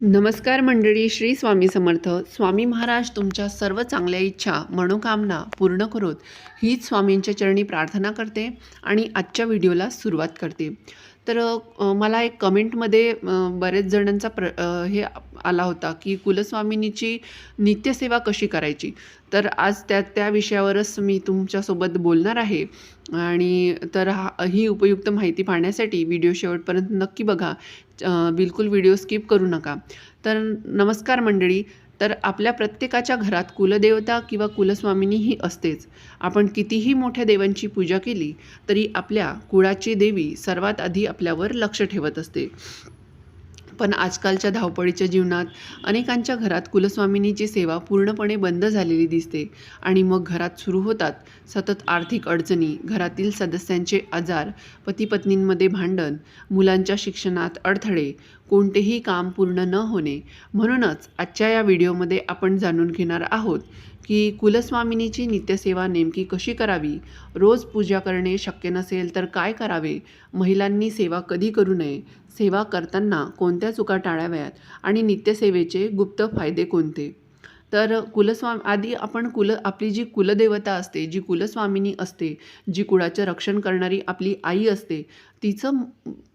नमस्कार मंडळी, श्री स्वामी समर्थ. स्वामी महाराज तुमच्या सर्व चांगल्या इच्छा मनोकामना पूर्ण करोत हीच स्वामींच्या चरणी प्रार्थना करते आणि आजच्या व्हिडिओला सुरुवात करते. तर मला एक कमेंटमध्ये बरेच जणांचा हे आला होता की कुलस्वामिनीची नित्यसेवा कशी करायची. तर आज त्या विषयावरच मी तुमच्यासोबत बोलणार आहे. आणि तर ही उपयुक्त माहिती पाहण्यासाठी व्हिडिओ शेवटपर्यंत नक्की बघा. बिलकुल व्हिडिओ स्किप करू नका. तर नमस्कार मंडळी. तर आपल्या प्रत्येकाच्या घरात कुलदेवता किंवा कुलस्वामिनी ही असतेच. आपण कितीही मोठ्या देवांची पूजा केली तरी आपल्या कुळाची देवी सर्वात आधी आपल्यावर लक्ष ठेवत असते. पण आजकालच्या धावपळीच्या जीवनात अनेकांच्या घरात कुलस्वामिनीची सेवा पूर्णपणे बंद झालेली दिसते. आणि मग घरात सुरू होतात सतत आर्थिक अडचणी, घरातील सदस्यांचे आजार, पती-पत्नींमध्ये भांडण, मुलांच्या शिक्षणात अडथळे, कोणतेही काम पूर्ण न होणे. म्हणूनच आजच्या या व्हिडिओमध्ये आपण जाणून घेणार आहोत की कुलस्वामिनीची नित्यसेवा नेमकी कशी करावी, रोज पूजा करणे शक्य नसेल तर काय करावे, महिलांनी सेवा कधी करू नये, सेवा करताना कोणत्या चुका टाळाव्यात आणि नित्यसेवेचे गुप्त फायदे कोणते. तर आधी आपण आपली जी कुलदेवता असते, जी कुलस्वामिनी असते, जी कुळाचं रक्षण करणारी आपली आई असते, तिचं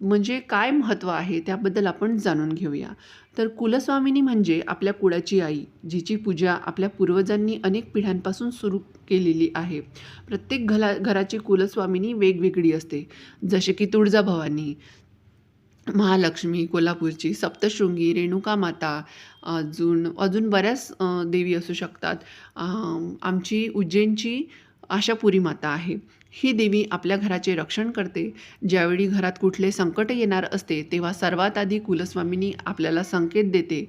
म्हणजे काय महत्त्व आहे त्याबद्दल आपण जाणून घेऊया. तर कुलस्वामिनी म्हणजे आपल्या कुळाची आई, जिची पूजा आपल्या पूर्वजांनी अनेक पिढ्यांपासून सुरू केलेली आहे. प्रत्येक घराची कुलस्वामिनी वेगवेगळी असते. जसे की तुळजाभवानी, महालक्ष्मी कोल्हापूरची, सप्तशृंगी, रेणुका माता, अजून बऱ्याच देवी असू शकतात. आमची उज्जैनची आशापुरी माता आहे. ही देवी आपल्या घराचे रक्षण करते. ज्यावेळी घरात कुठले संकट येणार असते तेव्हा सर्वात आधी कुलस्वामिनी आपल्याला संकेत देते.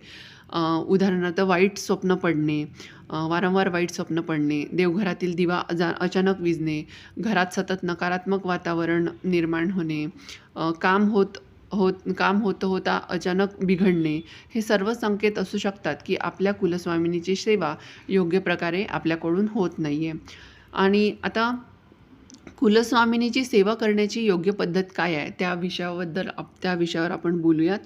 उदाहरणार्थ वाईट स्वप्न पडणे, वारंवार वाईट स्वप्न पडणे, देवघरातील दिवा अचानक विझणे, घरात सतत नकारात्मक वातावरण निर्माण होणे, काम होता अचानक बिघडणे, हे सर्व संकेत असू शकतात की आपल्या कुलस्वामिनीची सेवा योग्य प्रकारे आपल्याकडून होत नाही आहे. आणि आता कुलस्वामिनीची सेवा करण्याची योग्य पद्धत काय आहे त्या विषयावर आपण बोलूयात.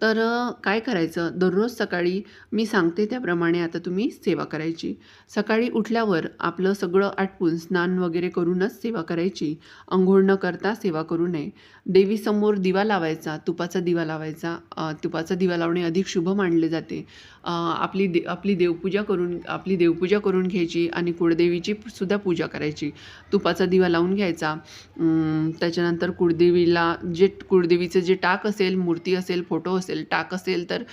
तर काय करायचं, दररोज सकाळी मी सांगते त्याप्रमाणे आता तुम्ही सेवा करायची. सकाळी उठल्यावर आपलं सगळं आटपून स्नान वगैरे करूनच सेवा करायची. अंघोळ न करता सेवा करू नये. देवीसमोर दिवा लावायचा, तुपाचा दिवा लावायचा. तुपाचा दिवा लावणे अधिक शुभ मानले जाते. आपली देवपूजा करून घ्यायची आणि कुळदेवीची सुद्धा पूजा करायची. तुपाचा दिवा लावून घ्यायचा. त्याच्यानंतर कुळदेवीचं जे टाक असेल, मूर्ती असेल, फोटो असेल, टाक असेल तर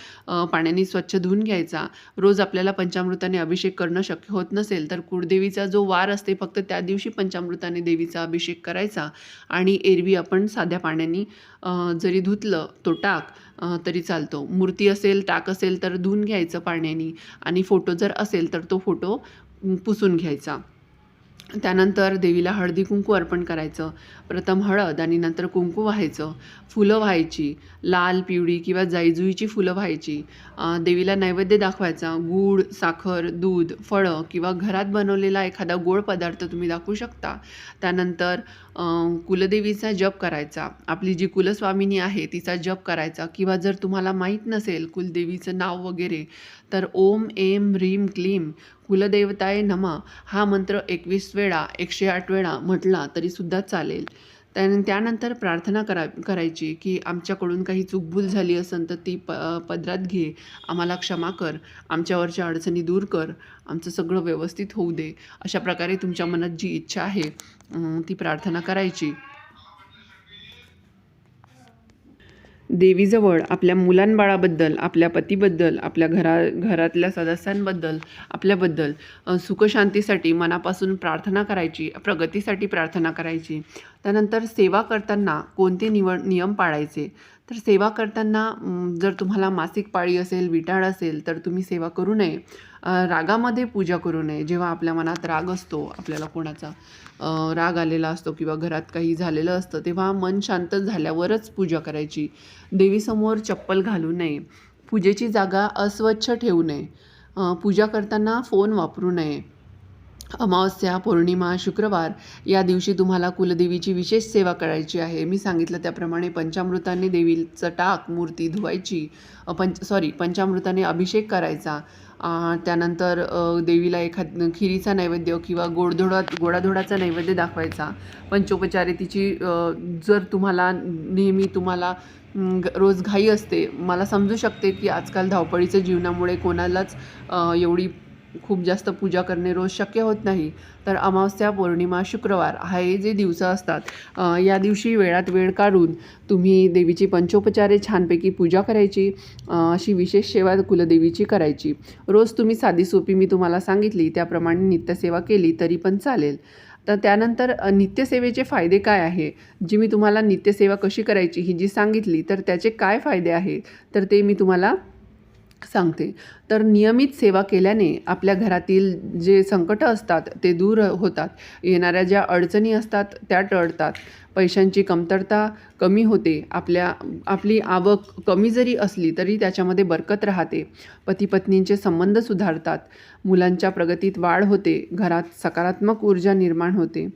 पाण्याने स्वच्छ धुवून घ्यायचा. रोज आपल्याला पंचामृताने अभिषेक करणं शक्य होत नसेल तर कुळदेवीचा जो वार असते फक्त त्या दिवशी पंचामृताने देवीचा अभिषेक करायचा. आणि एरवी आपण साध्या पाण्याने जरी धुतलं तो टाक तरी चालतो. मूर्ती असेल, टाक असेल तर धुवून घ्यायचं पाण्याने. आणि फोटो जर असेल तर तो फोटो पुसून घ्यायचा. त्यानंतर देवीला हळदी कुंकू अर्पण करायचं. प्रथम हळद आणि नंतर कुंकू व्हायचं. फुलं व्हायची, लाल, पिवळी किंवा जाईजुईची फुलं व्हायची. देवीला नैवेद्य दाखवायचा. गूळ, साखर, दूध, फळं किंवा घरात बनवलेला एखादा गोड पदार्थ तुम्ही दाखवू शकता. त्यानंतर कुलदेवीचा जप करायचा. आपली जी कुलस्वामिनी आहे तिचा जप करायचा. किंवा जर तुम्हाला माहीत नसेल कुलदेवीचं नाव वगैरे तर ओम ऐं ह्रीं क्लीं कुलदेवताय नमः हा मंत्र 21 वेळा 108 वेळा म्हटला तरीसुद्धा चालेल. त्यानंतर प्रार्थना करायची की आमच्याकडून काही चूकभूल झाली असेल तर ती पदरात घे, आम्हाला क्षमा कर, आमच्यावरच्या अडचणी दूर कर, आमचं सगळं व्यवस्थित होऊ दे. अशा प्रकारे तुमच्या मनात जी इच्छा आहे ती प्रार्थना करायची. देवीजवळ आपल्या मुलांबाळाबद्दल, आपल्या पतीबद्दल, आपल्या घरातल्या सदस्यांबद्दल, आपल्याबद्दल सुखशांतीसाठी मनापासून प्रार्थना करायची, प्रगतीसाठी प्रार्थना करायची. त्यानंतर सेवा करताना कोणते नियम पाळायचे. तर सेवा करताना जर तुम्हाला मासिक पाळी असेल, विटाळ असेल तर तुम्ही सेवा करू नये. रागामध्ये पूजा करू नये. जेव्हा आपल्या मनात राग असतो, आपल्याला कोणाचा राग आलेला असतो किंवा घरात काही झालेलं असतं तेव्हा मन शांत झाल्यावरच पूजा करायची. देवीसमोर चप्पल घालू नये. पूजेची जागा अस्वच्छ ठेवू नये. पूजा करताना फोन वापरू नये. अमावस्या, पौर्णिमा, शुक्रवार या दिवशी तुम्हाला कुलदेवीची विशेष सेवा करायची आहे. मी सांगितलं त्याप्रमाणे पंचामृताने देवीचं टाक मूर्ती धुवायची, पंचामृताने अभिषेक करायचा. त्यानंतर देवीला खिरीचा नैवेद्य किंवा गोडाधोडाचा नैवेद्य दाखवायचा. पंचोपचारे तिची जर तुम्हाला रोज घाई असते, मला समजू शकते की आजकाल धावपळीच्या जीवनामुळे कोणालाच एवढी खूप जास्त पूजा करणे रोज शक्य होत नाही. तर अमावस्या, पौर्णिमा, शुक्रवार हे जे दिवस असतात, या दिवशी वेळात वेळ काढून तुम्ही देवीची पंचोपचारे छानपैकी पूजा करायची. अशी विशेष सेवा कुलदेवीची करायची. रोज तुम्ही साधी सोपी मी तुम्हाला सांगितली त्याप्रमाणे नित्यसेवा केली तरी पण चालेल. तर त्यानंतर नित्यसेवेचे फायदे काय आहे, जी मी तुम्हाला नित्यसेवा कशी करायची ही जी सांगितली, तर त्याचे काय फायदे आहेत तर ते मी तुम्हाला सांगते. तर नियमित सेवा केल्याने आपल्या घरातील जे संकटं असतात ते दूर होतात. येणाऱ्या ज्या अडचणी असतात त्या टळतात. पैशांची कमतरता कमी होते. आपली आवक कमी जरी असली तरी त्याच्यामध्ये बरकत राहते. पती पत्नींचे संबंध सुधारतात. मुलांच्या प्रगतीत वाढ होते. घरात सकारात्मक ऊर्जा निर्माण होते.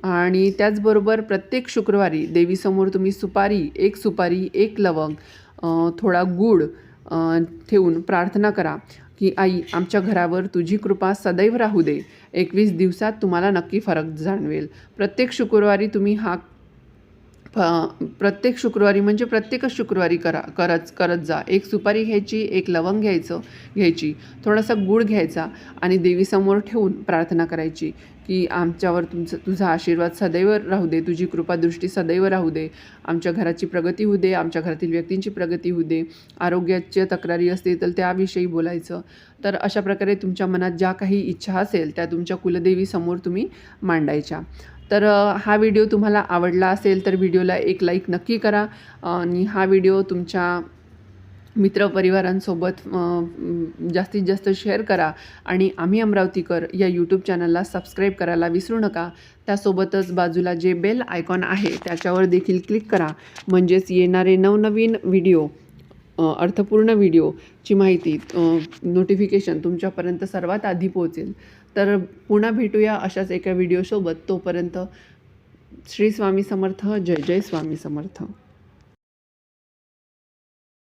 आणि त्याचबरोबर प्रत्येक शुक्रवारी देवीसमोर तुम्ही एक सुपारी, एक लवंग, थोडा गूळ ठेवून प्रार्थना करा की आई, आमच्या घरावर तुझी कृपा सदैव राहू दे. 21 दिवसात तुम्हाला नक्की फरक जाणवेल. प्रत्येक शुक्रवारी तुम्ही प्रत्येक शुक्रवारी म्हणजे प्रत्येकच शुक्रवारी करत जा. एक सुपारी घ्यायची, एक लवंग घ्यायची, थोडासा गूळ घ्यायचा आणि देवीसमोर ठेवून प्रार्थना करायची की आमच्यावर तुझा आशीर्वाद सदैव राहू दे, तुझी कृपादृष्टी सदैव राहू दे, आमच्या घराची प्रगती होऊ दे, आमच्या घरातील व्यक्तींची प्रगती होऊ दे. आरोग्याच्या तक्रारी असतील तर त्याविषयी बोलायचं. तर अशा प्रकारे तुमच्या मनात ज्या काही इच्छा असेल त्या तुमच्या कुलदेवीसमोर तुम्ही मांडायच्या. तर हा व्हिडिओ तुम्हाला आवडला असेल तर व्हिडिओला एक लाईक नक्की करा आणि हा व्हिडिओ तुमच्या मित्रपरिवारांसोबत जास्तीत जास्त शेअर करा आणि आम्ही अमरावतीकर या यूट्यूब चॅनलला सबस्क्राईब करायला विसरू नका. त्यासोबतच बाजूला जे बेल आयकॉन आहे त्याच्यावर देखील क्लिक करा, म्हणजेच येणारे नवनवीन व्हिडिओ, अर्थपूर्ण व्हिडिओची माहिती, नोटिफिकेशन तुमच्यापर्यंत सर्वात आधी पोहोचेल. तर पुन्हा भेटूया अशाच एका व्हिडिओसोबत. तोपर्यंत श्री स्वामी समर्थ. जय जय स्वामी समर्थ.